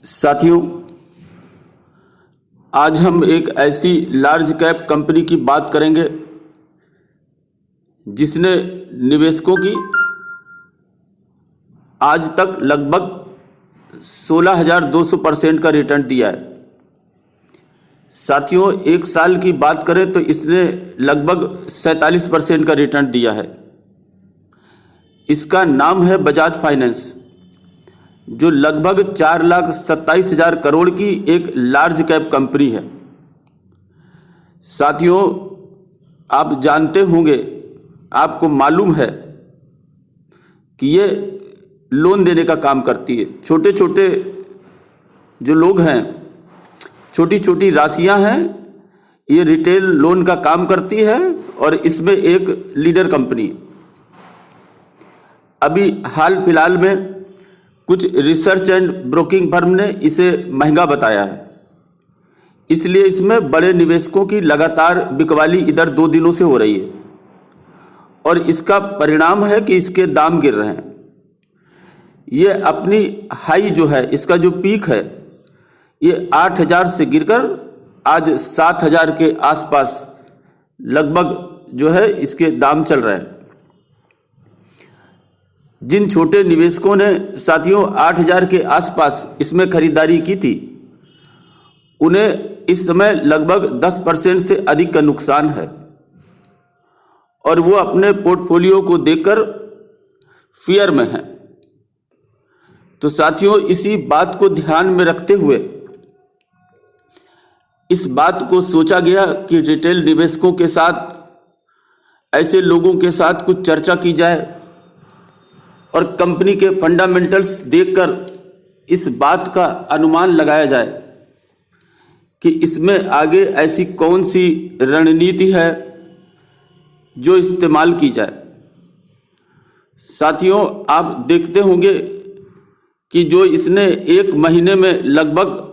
साथियों, आज हम एक ऐसी लार्ज कैप कंपनी की बात करेंगे जिसने निवेशकों की आज तक लगभग 16,200% का रिटर्न दिया है। साथियों, एक साल की बात करें तो इसने लगभग 47% का रिटर्न दिया है। इसका नाम है बजाज फाइनेंस, जो लगभग 4,27,000 करोड़ की एक लार्ज कैप कंपनी है। साथियों, आप जानते होंगे, आपको मालूम है कि ये लोन देने का काम करती है। छोटे छोटे जो लोग हैं, छोटी छोटी राशियां हैं, ये रिटेल लोन का काम करती है और इसमें एक लीडर कंपनी है। अभी हाल फिलहाल में कुछ रिसर्च एंड ब्रोकिंग फर्म ने इसे महंगा बताया है, इसलिए इसमें बड़े निवेशकों की लगातार बिकवाली इधर 2 दिनों से हो रही है और इसका परिणाम है कि इसके दाम गिर रहे हैं। ये अपनी हाई जो है, इसका जो पीक है, ये 8,000 से गिरकर आज 7,000 के आसपास लगभग जो है इसके दाम चल रहे हैं। जिन छोटे निवेशकों ने साथियों 8,000 के आसपास इसमें खरीदारी की थी, उन्हें इस समय लगभग 10% से अधिक का नुकसान है और वो अपने पोर्टफोलियो को देखकर फियर में हैं। तो साथियों, इसी बात को ध्यान में रखते हुए इस बात को सोचा गया कि रिटेल निवेशकों के साथ, ऐसे लोगों के साथ कुछ चर्चा की जाए और कंपनी के फंडामेंटल्स देखकर इस बात का अनुमान लगाया जाए कि इसमें आगे ऐसी कौन सी रणनीति है जो इस्तेमाल की जाए। साथियों, आप देखते होंगे कि जो इसने एक महीने में लगभग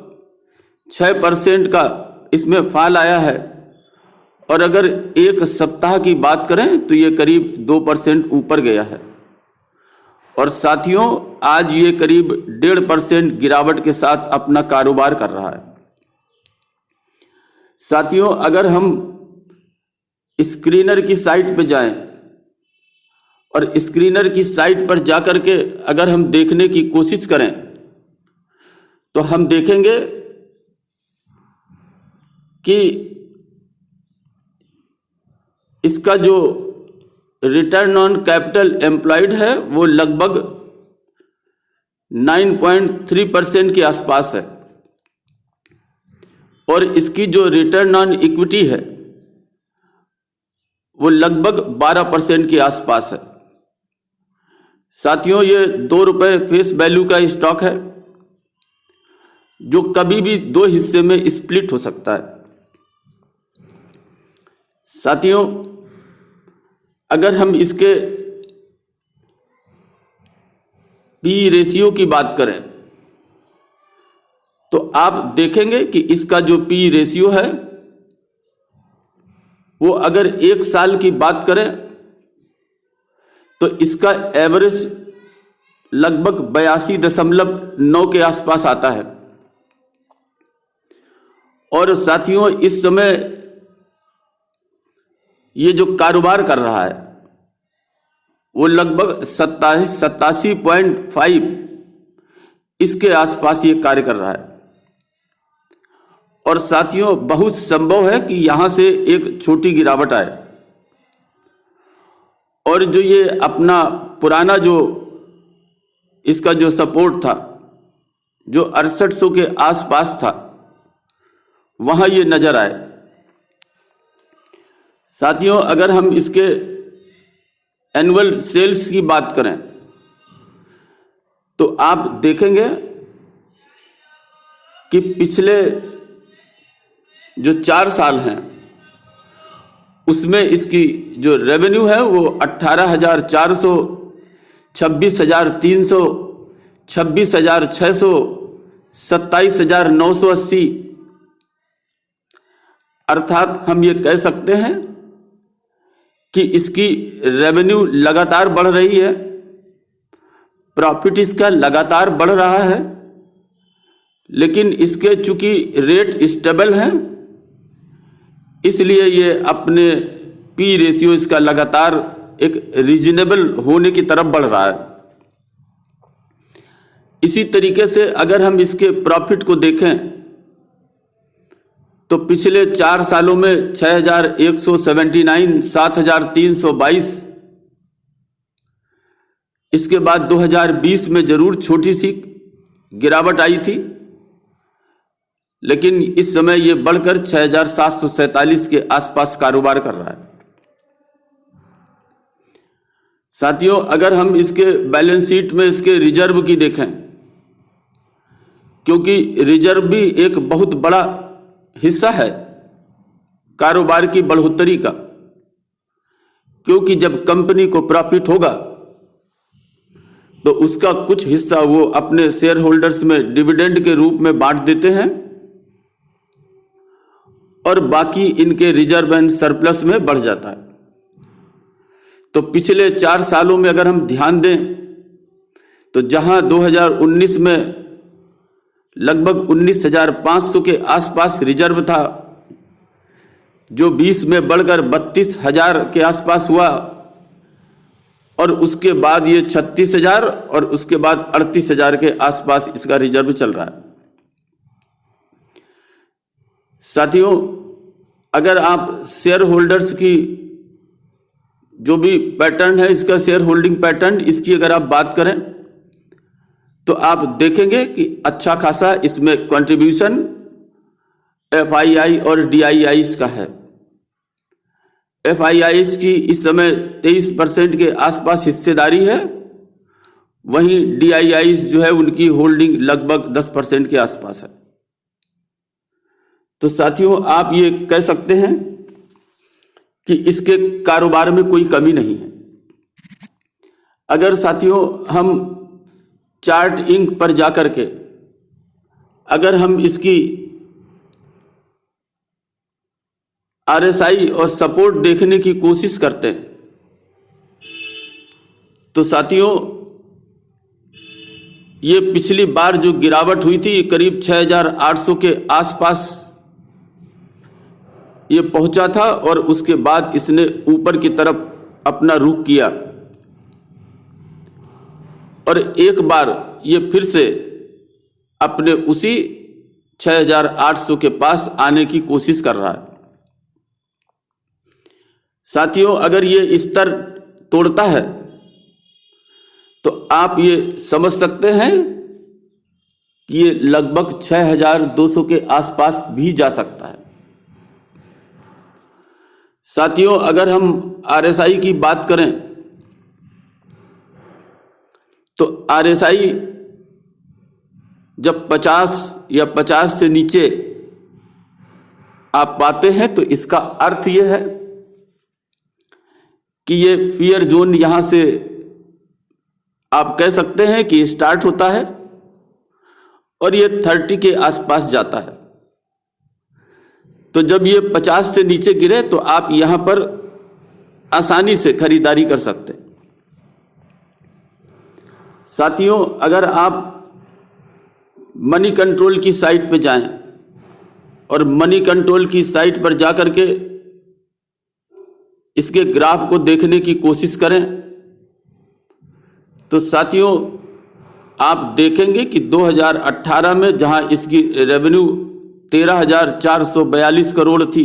6% का इसमें फॉल आया है और अगर एक सप्ताह की बात करें तो ये करीब 2% ऊपर गया है और साथियों आज ये करीब 1.5% गिरावट के साथ अपना कारोबार कर रहा है। साथियों, अगर हम स्क्रीनर की साइट पर जाएं और स्क्रीनर की साइट पर जाकर के अगर हम देखने की कोशिश करें तो हम देखेंगे कि इसका जो रिटर्न ऑन कैपिटल एम्प्लॉयड है वो लगभग 9.3% के आसपास है और इसकी जो रिटर्न ऑन इक्विटी है वो लगभग 12% के आसपास है। साथियों, ये 2 रुपए फेस वैल्यू का स्टॉक है जो कभी भी 2 हिस्से में स्प्लिट हो सकता है। साथियों, अगर हम इसके पी रेशियो की बात करें तो आप देखेंगे कि इसका जो पी रेशियो है वो अगर 1 साल की बात करें तो इसका एवरेज लगभग 82.9 के आसपास आता है और साथियों इस समय ये जो कारोबार कर रहा है वो लगभग 87.5 इसके आसपास ये कार्य कर रहा है और साथियों बहुत संभव है कि यहां से एक छोटी गिरावट आए और जो ये अपना पुराना जो इसका जो सपोर्ट था, जो 6800 के आसपास था, वहां ये नजर आए। साथियों, अगर हम इसके एनुअल सेल्स की बात करें तो आप देखेंगे कि पिछले जो 4 साल हैं उसमें इसकी जो रेवेन्यू है वो 18,400, 26,300, 26,600, 27,980, अर्थात हम ये कह सकते हैं कि इसकी रेवेन्यू लगातार बढ़ रही है, प्रॉफिट इसका लगातार बढ़ रहा है, लेकिन इसके चूंकि रेट स्टेबल हैं, इसलिए ये अपने पी रेशियो इसका लगातार एक रीजनेबल होने की तरफ बढ़ रहा है। इसी तरीके से अगर हम इसके प्रॉफिट को देखें तो पिछले 4 सालों में 6,179, 7,322, इसके बाद 2020 में जरूर छोटी सी गिरावट आई थी, लेकिन इस समय ये बढ़कर 6,747 के आसपास कारोबार कर रहा है। साथियों, अगर हम इसके बैलेंस शीट में इसके रिजर्व की देखें, क्योंकि रिजर्व भी एक बहुत बड़ा हिस्सा है कारोबार की बढ़ोतरी का, क्योंकि जब कंपनी को प्रॉफिट होगा तो उसका कुछ हिस्सा वो अपने शेयर होल्डर्स में डिविडेंड के रूप में बांट देते हैं और बाकी इनके रिजर्व एंड सरप्लस में बढ़ जाता है। तो पिछले 4 सालों में अगर हम ध्यान दें तो जहां 2019 में लगभग 19,500 के आसपास रिजर्व था, जो 20 में बढ़कर 32,000 के आसपास हुआ, और उसके बाद ये 36,000 और उसके बाद 38,000 के आसपास इसका रिजर्व चल रहा है। साथियों, अगर आप शेयर होल्डर्स की जो भी पैटर्न है, इसका शेयर होल्डिंग पैटर्न, इसकी अगर आप बात करें तो आप देखेंगे कि अच्छा खासा इसमें कंट्रीब्यूशन एफआईआई और डीआईआईस का है। एफआईआईस की इस समय 23% के आसपास हिस्सेदारी है, वहीं डीआईआईस जो है उनकी होल्डिंग लगभग 10% के आसपास है। तो साथियों, आप ये कह सकते हैं कि इसके कारोबार में कोई कमी नहीं है। अगर साथियों हम चार्ट इंक पर जाकर के अगर हम इसकी आरएसआई और सपोर्ट देखने की कोशिश करते हैं तो साथियों, ये पिछली बार जो गिरावट हुई थी, ये करीब 6,800 के आसपास ये पहुंचा था और उसके बाद इसने ऊपर की तरफ अपना रुख किया और एक बार ये फिर से अपने उसी 6,800 के पास आने की कोशिश कर रहा है। साथियों, अगर ये स्तर तोड़ता है तो आप ये समझ सकते हैं कि ये लगभग 6,200 के आसपास भी जा सकता है। साथियों, अगर हम आरएसआई की बात करें तो आरएसआई जब 50 या 50 से नीचे आप पाते हैं तो इसका अर्थ यह है कि ये फियर जोन यहां से आप कह सकते हैं कि स्टार्ट होता है और ये 30 के आसपास जाता है। तो जब ये 50 से नीचे गिरे तो आप यहां पर आसानी से खरीदारी कर सकते हैं। साथियों, अगर आप मनी कंट्रोल की साइट पे जाएं और मनी कंट्रोल की साइट पर जाकर के इसके ग्राफ को देखने की कोशिश करें तो साथियों आप देखेंगे कि 2018 में जहां इसकी रेवेन्यू 13,442 करोड़ थी,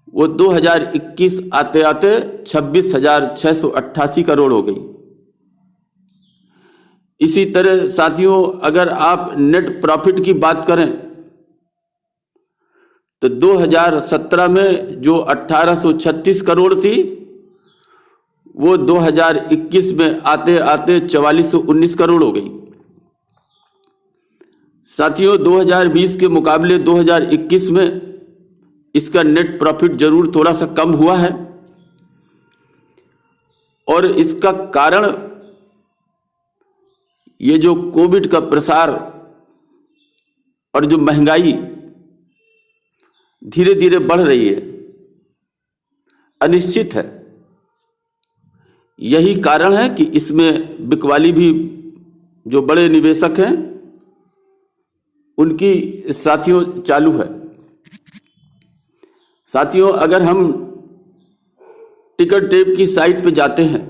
वो 2021 आते आते 26,688 करोड़ हो गई। इसी तरह साथियों, अगर आप नेट प्रॉफिट की बात करें तो 2017 में जो 1,836 करोड़ थी, वो 2021 में आते आते 4,419 करोड़ हो गई। साथियों, 2020 के मुकाबले 2021 में इसका नेट प्रॉफिट जरूर थोड़ा सा कम हुआ है और इसका कारण ये जो कोविड का प्रसार और जो महंगाई धीरे धीरे बढ़ रही है, अनिश्चित है, यही कारण है कि इसमें बिकवाली भी जो बड़े निवेशक हैं उनकी साथियों चालू है। साथियों, अगर हम टिकट टेप की साइट पे जाते हैं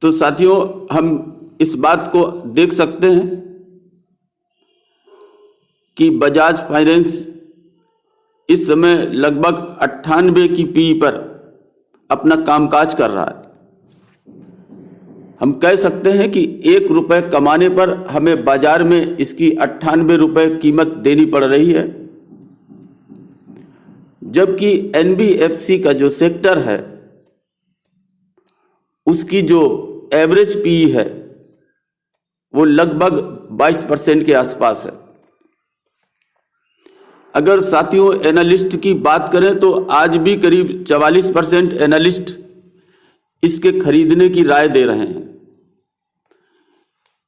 तो साथियों हम इस बात को देख सकते हैं कि बजाज फाइनेंस इस समय लगभग 98 की पी पर अपना कामकाज कर रहा है। हम कह सकते हैं कि 1 रुपए कमाने पर हमें बाजार में इसकी 98 रुपए कीमत देनी पड़ रही है, जबकि एनबीएफसी का जो सेक्टर है उसकी जो एवरेज पी है वो लगभग 22% के आसपास है। अगर साथियों एनालिस्ट की बात करें तो आज भी करीब 44% एनालिस्ट इसके खरीदने की राय दे रहे हैं।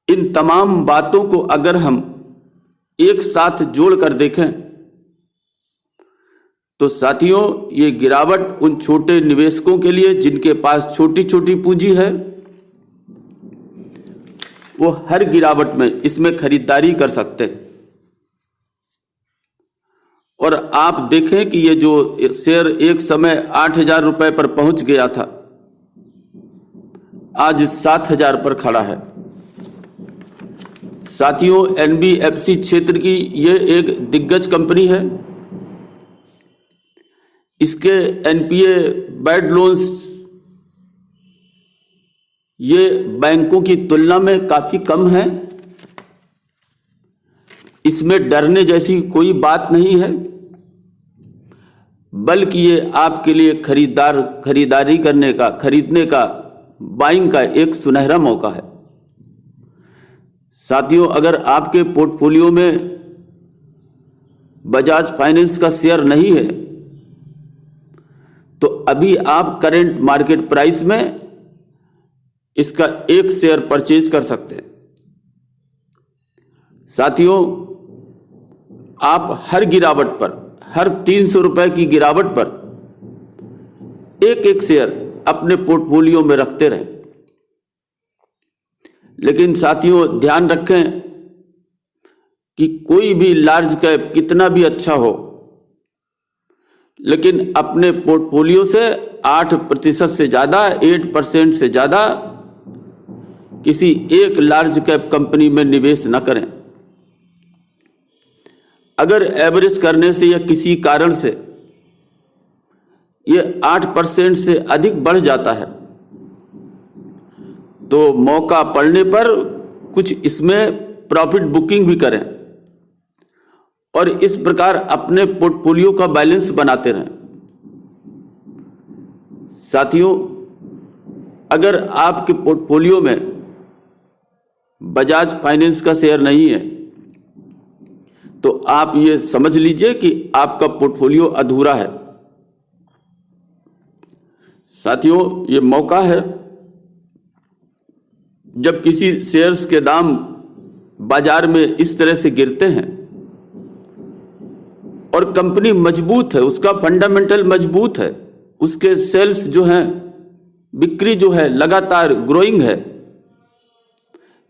इन तमाम बातों को अगर हम एक साथ जोड़कर देखें तो साथियों ये गिरावट उन छोटे निवेशकों के लिए जिनके पास छोटी छोटी पूंजी है, वो हर गिरावट में इसमें खरीदारी कर सकते हैं। और आप देखें कि ये जो शेयर एक समय 8,000 रुपए पर पहुंच गया था, आज 7,000 पर खड़ा है। साथियों एनबीएफसी क्षेत्र की ये एक दिग्गज कंपनी है। इसके एनपीए बैड लोन्स ये बैंकों की तुलना में काफी कम है। इसमें डरने जैसी कोई बात नहीं है, बल्कि ये आपके लिए खरीदारी करने का, खरीदने का, बाइंग का एक सुनहरा मौका है। साथियों अगर आपके पोर्टफोलियो में बजाज फाइनेंस का शेयर नहीं है तो अभी आप करंट मार्केट प्राइस में इसका एक शेयर परचेज कर सकते हैं। साथियों आप हर गिरावट पर, हर 300 रुपए की गिरावट पर एक एक शेयर अपने पोर्टफोलियो में रखते रहें। लेकिन साथियों ध्यान रखें कि कोई भी लार्ज कैप कितना भी अच्छा हो, लेकिन अपने पोर्टफोलियो से 8% से ज्यादा, 8% से ज्यादा किसी एक लार्ज कैप कंपनी में निवेश न करें। अगर एवरेज करने से या किसी कारण से ये 8% से अधिक बढ़ जाता है तो मौका पड़ने पर कुछ इसमें प्रॉफिट बुकिंग भी करें और इस प्रकार अपने पोर्टफोलियो का बैलेंस बनाते रहें। साथियों अगर आपके पोर्टफोलियो में बजाज फाइनेंस का शेयर नहीं है तो आप ये समझ लीजिए कि आपका पोर्टफोलियो अधूरा है। साथियों ये मौका है जब किसी शेयर्स के दाम बाजार में इस तरह से गिरते हैं और कंपनी मजबूत है, उसका फंडामेंटल मजबूत है, उसके सेल्स जो हैं, बिक्री जो है लगातार ग्रोइंग है,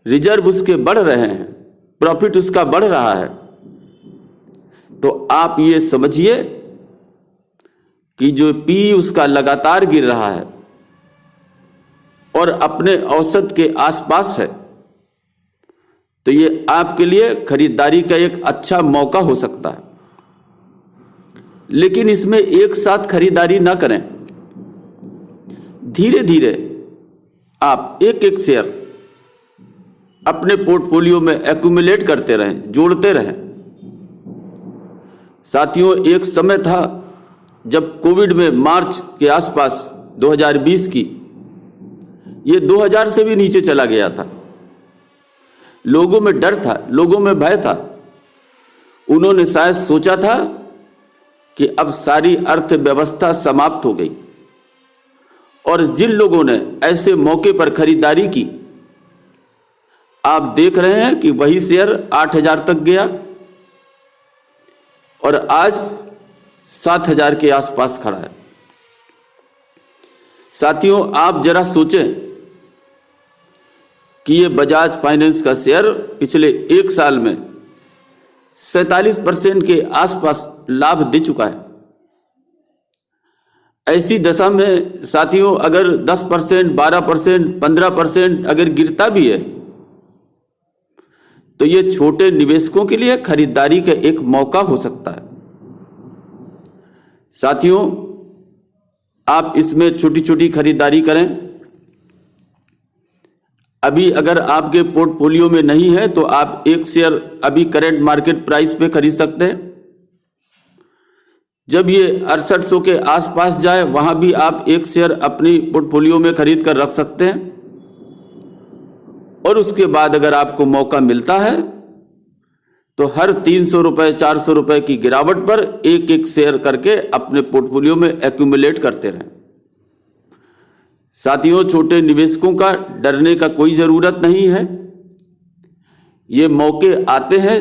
रिजर्व उसके बढ़ रहे हैं, प्रॉफिट उसका बढ़ रहा है, तो आप ये समझिए कि जो पी उसका लगातार गिर रहा है और अपने औसत के आसपास है, तो ये आपके लिए खरीदारी का एक अच्छा मौका हो सकता है। लेकिन इसमें एक साथ खरीदारी ना करें, धीरे धीरे आप एक एक शेयर अपने पोर्टफोलियो में एक्यूमुलेट करते रहें, जोड़ते रहें। साथियों एक समय था जब कोविड में मार्च के आसपास 2020 की ये 2000 से भी नीचे चला गया था। लोगों में डर था, लोगों में भय था। उन्होंने शायद सोचा था कि अब सारी अर्थव्यवस्था समाप्त हो गई, और जिन लोगों ने ऐसे मौके पर खरीदारी की, आप देख रहे हैं कि वही शेयर 8,000 तक गया और आज 7,000 के आसपास खड़ा है। साथियों आप जरा सोचें कि ये बजाज फाइनेंस का शेयर पिछले एक साल में 47% के आसपास लाभ दे चुका है। ऐसी दशा में साथियों अगर 10%, 12%, 15% अगर गिरता भी है तो ये छोटे निवेशकों के लिए खरीदारी का एक मौका हो सकता है। साथियों, आप इसमें छोटी छोटी खरीदारी करें। अभी अगर आपके पोर्टफोलियो में नहीं है तो आप एक शेयर अभी करंट मार्केट प्राइस पे खरीद सकते हैं। जब ये 6800 के आसपास जाए वहां भी आप एक शेयर अपनी पोर्टफोलियो में खरीद कर रख सकते हैं। और उसके बाद अगर आपको मौका मिलता है तो हर 300 रुपए, 400 रुपए की गिरावट पर एक एक शेयर करके अपने पोर्टफोलियो में एक्यूमुलेट करते रहें। साथियों, छोटे निवेशकों का डरने का कोई जरूरत नहीं है। ये मौके आते हैं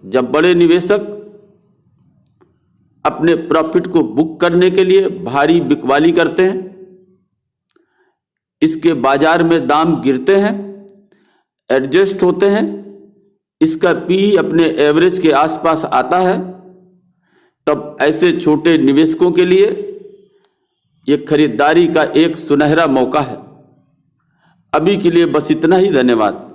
जब बड़े निवेशक अपने प्रॉफिट को बुक करने के लिए भारी बिकवाली करते हैं। इसके बाजार में दाम गिरते हैं, एडजस्ट होते हैं, इसका पी अपने एवरेज के आसपास आता है, तब ऐसे छोटे निवेशकों के लिए ये खरीदारी का एक सुनहरा मौका है। अभी के लिए बस इतना ही। धन्यवाद।